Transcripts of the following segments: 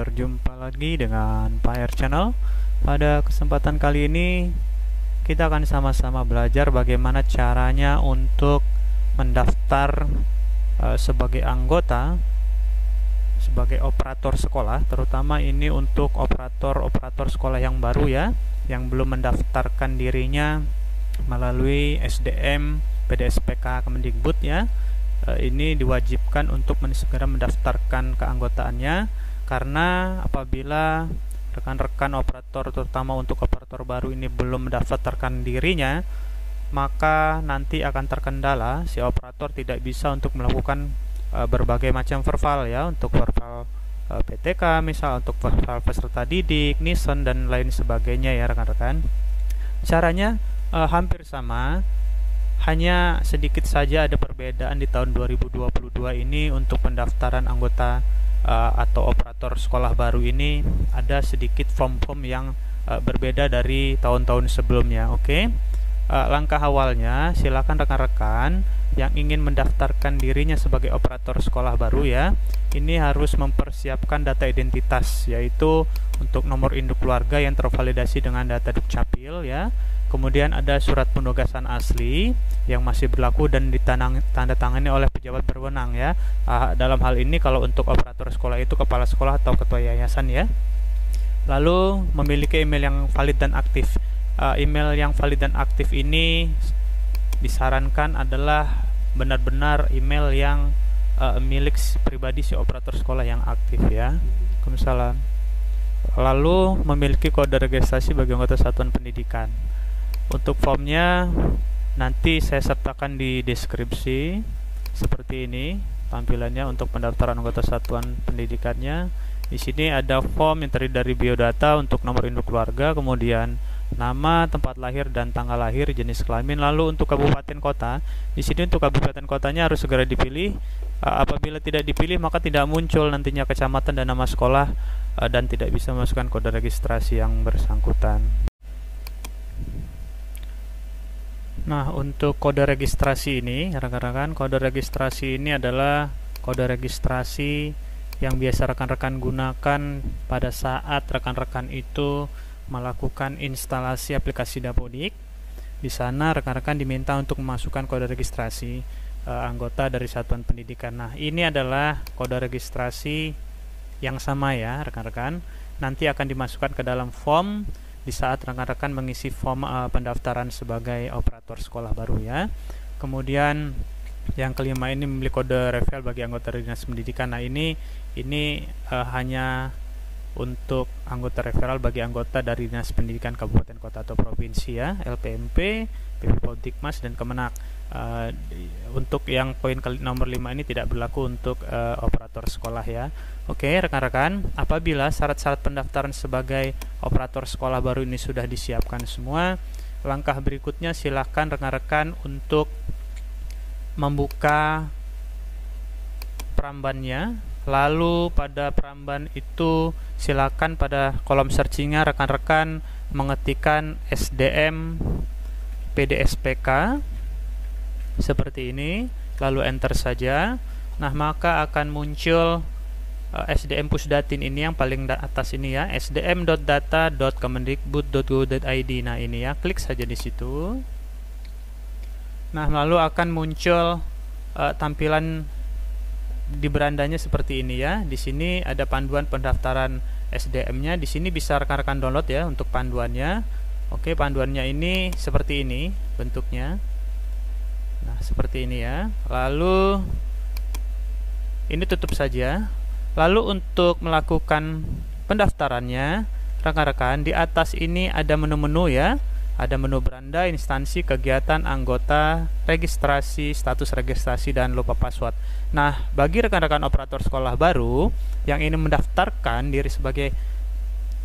berjumpa lagi dengan Pak Air Channel. Pada kesempatan kali ini kita akan sama-sama belajar bagaimana caranya untuk mendaftar sebagai anggota, sebagai operator sekolah, terutama ini untuk operator sekolah yang baru ya, yang belum mendaftarkan dirinya melalui SDM, PDSPK Kemendikbud ya. Ini diwajibkan untuk segera mendaftarkan keanggotaannya, karena apabila rekan-rekan operator, terutama untuk operator baru ini belum mendaftarkan dirinya, maka nanti akan terkendala, si operator tidak bisa untuk melakukan berbagai macam verbal ya, untuk verbal PTK misal, untuk verbal peserta didik, NISN dan lain sebagainya ya rekan-rekan. Caranya hampir sama, hanya sedikit saja ada perbedaan di tahun 2022 ini. Untuk pendaftaran anggota atau operator sekolah baru ini ada sedikit form-form yang berbeda dari tahun-tahun sebelumnya. Oke. Langkah awalnya, silakan rekan-rekan yang ingin mendaftarkan dirinya sebagai operator sekolah baru ya, ini harus mempersiapkan data identitas, yaitu untuk nomor induk keluarga yang tervalidasi dengan data Dukcapil ya. Kemudian ada surat penugasan asli yang masih berlaku dan ditandatangani oleh pejabat berwenang ya. Dalam hal ini kalau untuk operator sekolah itu kepala sekolah atau ketua yayasan ya. Lalu memiliki email yang valid dan aktif. Email yang valid dan aktif ini disarankan adalah benar-benar email yang milik pribadi si operator sekolah yang aktif ya. Waalaikumsalam. Lalu memiliki kode registrasi bagi anggota satuan pendidikan. Untuk formnya nanti saya sertakan di deskripsi. Seperti ini tampilannya untuk pendaftaran anggota satuan pendidikannya. Di sini ada form yang terdiri dari biodata untuk nomor induk keluarga, kemudian nama, tempat lahir dan tanggal lahir, jenis kelamin. Lalu untuk kabupaten kota, di sini untuk kabupaten kotanya harus segera dipilih. Apabila tidak dipilih maka tidak muncul nantinya kecamatan dan nama sekolah, dan tidak bisa memasukkan kode registrasi yang bersangkutan. Nah, untuk kode registrasi ini, rekan-rekan, kode registrasi ini adalah kode registrasi yang biasa rekan-rekan gunakan pada saat rekan-rekan itu melakukan instalasi aplikasi Dapodik. Di sana rekan-rekan diminta untuk memasukkan kode registrasi anggota dari satuan pendidikan. Nah, ini adalah kode registrasi yang sama ya, rekan-rekan. Nanti akan dimasukkan ke dalam form di saat rekan-rekan mengisi form pendaftaran sebagai operator sekolah baru ya. Kemudian yang kelima ini memiliki kode referral bagi anggota dinas pendidikan. Nah, ini hanya untuk anggota referral bagi anggota dari dinas pendidikan kabupaten kota atau provinsi ya, LPMP, PP Poltikmas dan Kemenak. Untuk yang poin nomor 5 ini tidak berlaku untuk operator sekolah ya. Oke rekan-rekan, apabila syarat-syarat pendaftaran sebagai operator sekolah baru ini sudah disiapkan semua, langkah berikutnya silakan rekan-rekan untuk membuka perambannya. Lalu pada peramban itu silakan pada kolom searchingnya rekan-rekan mengetikkan SDM PDSPK seperti ini, lalu enter saja. Nah, maka akan muncul SDM Pusdatin ini yang paling atas ini ya, sdm.data.kemendikbud.go.id. Nah, ini ya, klik saja di situ. Nah, lalu akan muncul tampilan di berandanya seperti ini ya. Di sini ada panduan pendaftaran SDM-nya. Di sini bisa rekan-rekan download ya untuk panduannya. Oke, panduannya ini seperti ini bentuknya. Nah, seperti ini ya. Lalu ini tutup saja. Lalu untuk melakukan pendaftarannya, rekan-rekan, di atas ini ada menu-menu ya. Ada menu beranda, instansi, kegiatan, anggota, registrasi, status registrasi, dan lupa password. Nah, bagi rekan-rekan operator sekolah baru yang ingin mendaftarkan diri sebagai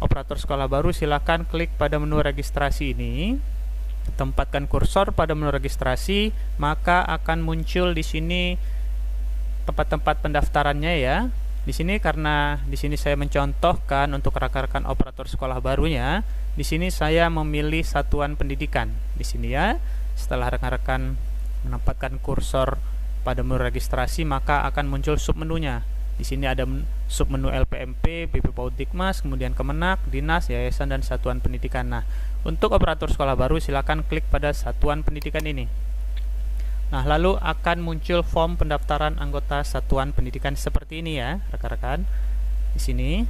operator sekolah baru, silakan klik pada menu registrasi ini. Tempatkan kursor pada menu registrasi, maka akan muncul di sini tempat-tempat pendaftarannya ya. Di sini karena di sini saya mencontohkan untuk rekan-rekan operator sekolah barunya, di sini saya memilih satuan pendidikan. Di sini ya, setelah rekan-rekan menempatkan kursor pada menu registrasi, maka akan muncul submenunya. Di sini ada submenu LPMP, BP PAUD Dikmas, kemudian Kemenak, Dinas, Yayasan, dan Satuan Pendidikan. Nah, untuk operator sekolah baru silakan klik pada Satuan Pendidikan ini. Nah, lalu akan muncul form pendaftaran anggota Satuan Pendidikan seperti ini ya, rekan-rekan. Di sini.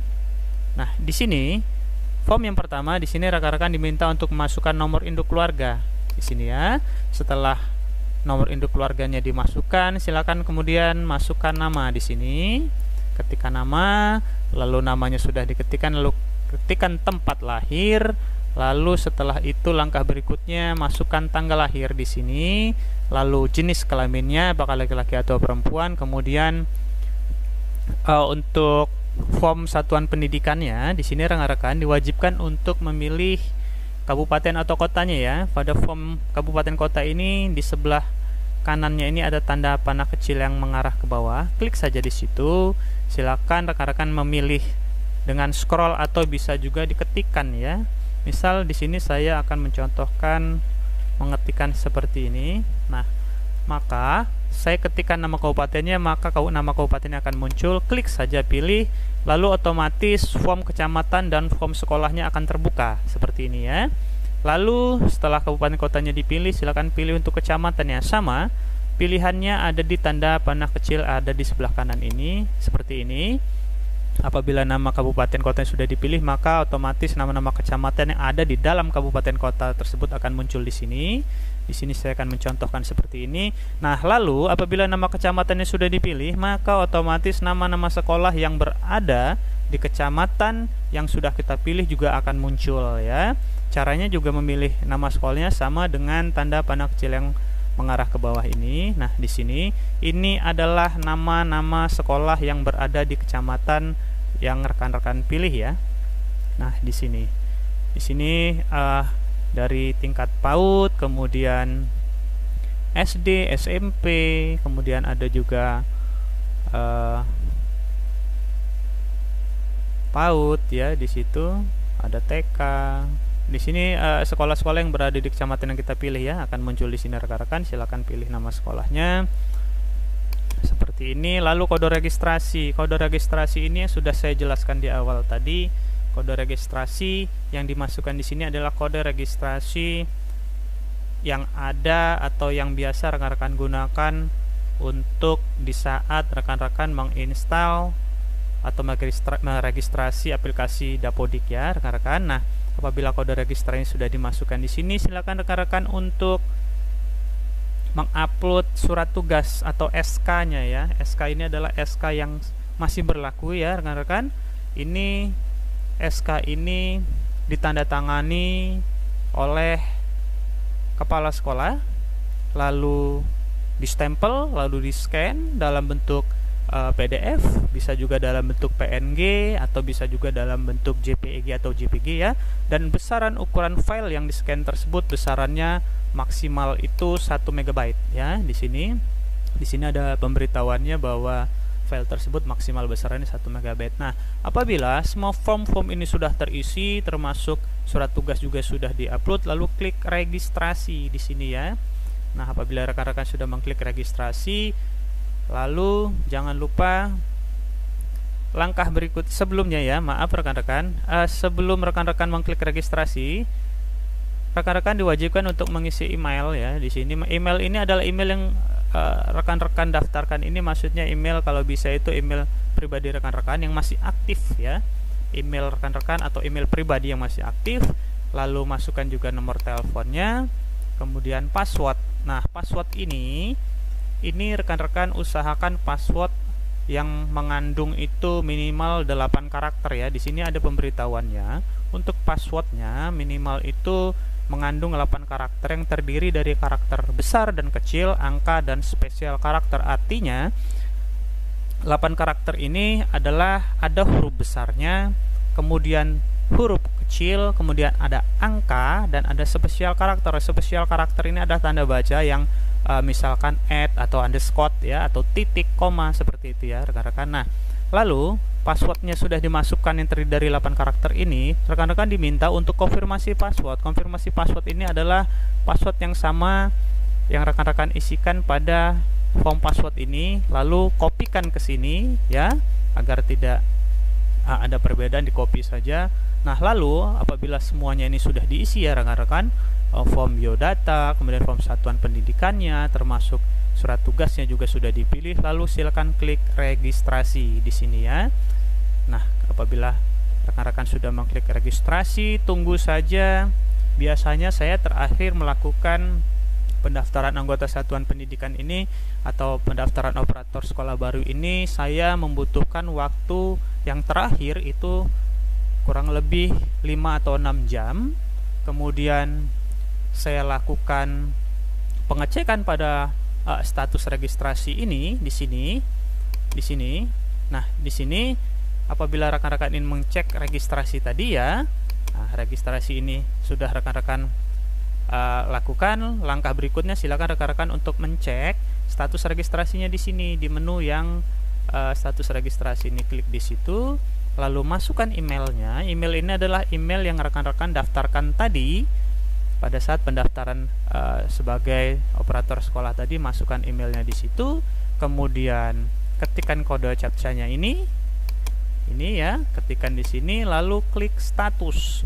Nah, di sini form yang pertama, di sini rekan-rekan diminta untuk memasukkan nomor induk keluarga. Di sini ya. Setelah nomor induk keluarganya dimasukkan, silakan kemudian masukkan nama di sini. Ketikkan nama, lalu namanya sudah diketikkan, lalu ketikkan tempat lahir. Lalu setelah itu langkah berikutnya masukkan tanggal lahir di sini, lalu jenis kelaminnya apakah laki-laki atau perempuan, kemudian untuk form satuan pendidikannya di sini rekan-rekan diwajibkan untuk memilih kabupaten atau kotanya ya. Pada form kabupaten kota ini di sebelah kanannya ini ada tanda panah kecil yang mengarah ke bawah. Klik saja di situ. Silakan rekan-rekan memilih dengan scroll atau bisa juga diketikkan ya. Misal di sini saya akan mencontohkan mengetikkan seperti ini. Nah, maka saya ketikkan nama kabupatennya, maka nama kabupatennya akan muncul. Klik saja pilih, lalu otomatis form kecamatan dan form sekolahnya akan terbuka seperti ini ya. Lalu setelah kabupaten kotanya dipilih, silakan pilih untuk kecamatannya. Sama, pilihannya ada di tanda panah kecil ada di sebelah kanan ini seperti ini. Apabila nama kabupaten kota yang sudah dipilih, maka otomatis nama-nama kecamatan yang ada di dalam kabupaten kota tersebut akan muncul di sini. Di sini saya akan mencontohkan seperti ini. Nah, lalu apabila nama kecamatannya sudah dipilih, maka otomatis nama-nama sekolah yang berada di kecamatan yang sudah kita pilih juga akan muncul ya. Caranya juga memilih nama sekolahnya sama dengan tanda panah kecil yang mengarah ke bawah ini. Nah, di sini ini adalah nama-nama sekolah yang berada di kecamatan yang rekan-rekan pilih ya. Nah, di sini dari tingkat PAUD, kemudian SD, SMP, kemudian ada juga PAUD ya, di situ ada TK. Di sini sekolah-sekolah yang berada di kecamatan yang kita pilih ya akan muncul di sini rekan-rekan. Silakan pilih nama sekolahnya seperti ini. Lalu kode registrasi. Kode registrasi ini sudah saya jelaskan di awal tadi. Kode registrasi yang dimasukkan di sini adalah kode registrasi yang ada atau yang biasa rekan-rekan gunakan untuk di saat rekan-rekan menginstal atau meregistrasi aplikasi Dapodik ya rekan-rekan. Nah, apabila kode registrasinya sudah dimasukkan di sini, silakan rekan-rekan untuk mengupload surat tugas atau SK-nya ya. SK ini adalah SK yang masih berlaku ya rekan-rekan. Ini SK ini ditandatangani oleh kepala sekolah, lalu distempel, lalu di-scan dalam bentuk PDF, bisa juga dalam bentuk PNG atau bisa juga dalam bentuk JPEG atau JPG ya. Dan besaran ukuran file yang di-scan tersebut besarannya maksimal itu 1 MB ya. Di sini ada pemberitahuannya bahwa file tersebut maksimal besarannya 1 MB. Nah, apabila semua form-form ini sudah terisi termasuk surat tugas juga sudah diupload, lalu klik registrasi di sini ya. Nah, apabila rekan-rekan sudah mengklik registrasi, lalu jangan lupa langkah berikut sebelumnya ya, maaf rekan-rekan, sebelum rekan-rekan mengklik registrasi, rekan-rekan diwajibkan untuk mengisi email ya. Di sini email ini adalah email yang rekan-rekan daftarkan. Ini maksudnya email kalau bisa itu email pribadi rekan-rekan yang masih aktif ya. Email rekan-rekan atau email pribadi yang masih aktif. Lalu masukkan juga nomor teleponnya, kemudian password. Nah, password ini rekan-rekan usahakan password yang mengandung itu minimal 8 karakter ya. Di sini ada pemberitahuannya. Untuk passwordnya minimal itu mengandung 8 karakter yang terdiri dari karakter besar dan kecil, angka, dan spesial karakter. Artinya 8 karakter ini adalah ada huruf besarnya, kemudian huruf kecil, kemudian ada angka, dan ada spesial karakter. Spesial karakter ini ada tanda baca yang misalkan @ atau underscore ya, atau titik, koma, seperti itu ya rekan-rekan. Nah, lalu passwordnya sudah dimasukkan yang terdiri dari 8 karakter ini, rekan-rekan diminta untuk konfirmasi password. Konfirmasi password ini adalah password yang sama yang rekan-rekan isikan pada form password ini, lalu kopikan ke sini ya, agar tidak ada perbedaan, di copy saja. Nah, lalu apabila semuanya ini sudah diisi ya rekan-rekan, form biodata, kemudian form satuan pendidikannya, termasuk surat tugasnya juga sudah dipilih, lalu silakan klik registrasi di sini ya. Nah, apabila rekan-rekan sudah mengklik registrasi, tunggu saja. Biasanya saya terakhir melakukan pendaftaran anggota satuan pendidikan ini atau pendaftaran operator sekolah baru ini, saya membutuhkan waktu yang terakhir itu kurang lebih 5 atau 6 jam. Kemudian saya lakukan pengecekan pada status registrasi ini di sini. Nah, di sini apabila rekan-rekan ingin mengecek registrasi tadi ya, registrasi ini sudah rekan-rekan lakukan. Langkah berikutnya silakan rekan-rekan untuk mencek status registrasinya di sini, di menu yang status registrasi ini, klik di situ, lalu masukkan emailnya. Email ini adalah email yang rekan-rekan daftarkan tadi pada saat pendaftaran sebagai operator sekolah tadi. Masukkan emailnya di situ, kemudian ketikkan kode captcha-nya ini ya, ketikan di sini, lalu klik status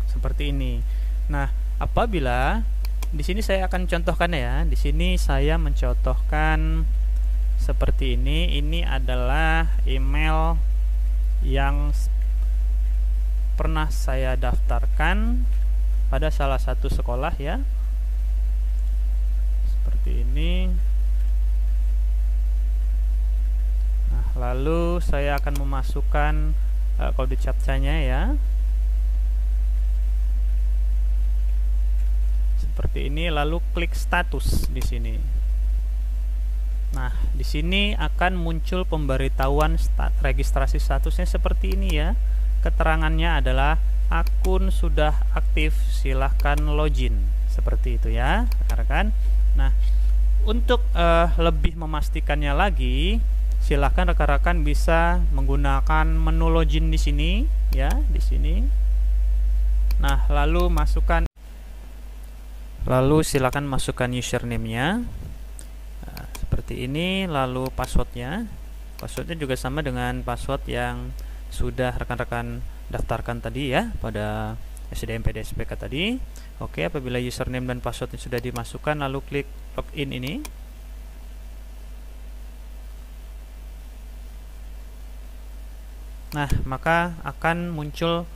seperti ini. Nah, apabila di sini saya akan contohkan ya, di sini saya mencontohkan seperti ini. Ini adalah email yang pernah saya daftarkan pada salah satu sekolah ya, seperti ini. Nah, lalu saya akan memasukkan kode captcha-nya ya, seperti ini, lalu klik status di sini. Nah, di sini akan muncul pemberitahuan registrasi statusnya seperti ini ya. Keterangannya adalah akun sudah aktif, silahkan login, seperti itu ya rekan-rekan. Nah, untuk lebih memastikannya lagi, silahkan rekan-rekan bisa menggunakan menu login di sini ya, di sini. Nah, lalu silakan masukkan username-nya seperti ini, lalu passwordnya juga sama dengan password yang sudah rekan-rekan daftarkan tadi ya pada SDM PDSPK tadi. Oke, apabila username dan passwordnya sudah dimasukkan, lalu klik login ini. Nah, maka akan muncul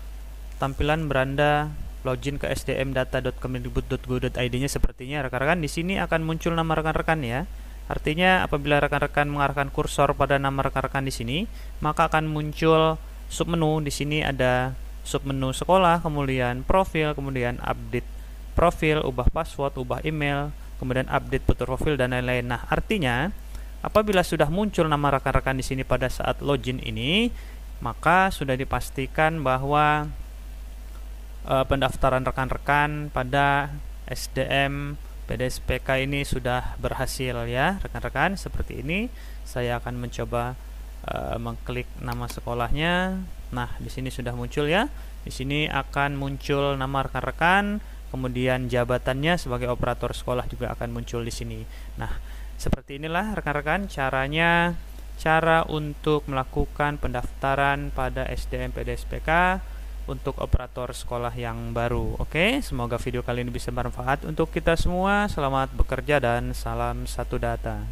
tampilan beranda login ke sdmdata.kemendikbud.go.id-nya sepertinya rekan-rekan. Di sini akan muncul nama rekan-rekan ya. Artinya apabila rekan-rekan mengarahkan kursor pada nama rekan-rekan di sini, maka akan muncul submenu. Di sini ada submenu sekolah, kemudian profil, kemudian update profil, ubah password, ubah email, kemudian update foto profil dan lain-lain. Nah, artinya apabila sudah muncul nama rekan-rekan di sini pada saat login ini, maka sudah dipastikan bahwa pendaftaran rekan-rekan pada SDM PDSPK ini sudah berhasil ya rekan-rekan. Seperti ini saya akan mencoba mengklik nama sekolahnya. Nah, di sini sudah muncul ya. Di sini akan muncul nama rekan-rekan, kemudian jabatannya sebagai operator sekolah juga akan muncul di sini. Nah, seperti inilah rekan-rekan cara untuk melakukan pendaftaran pada SDM PDSPK untuk operator sekolah yang baru. Oke, semoga video kali ini bisa bermanfaat untuk kita semua. Selamat bekerja dan salam satu data.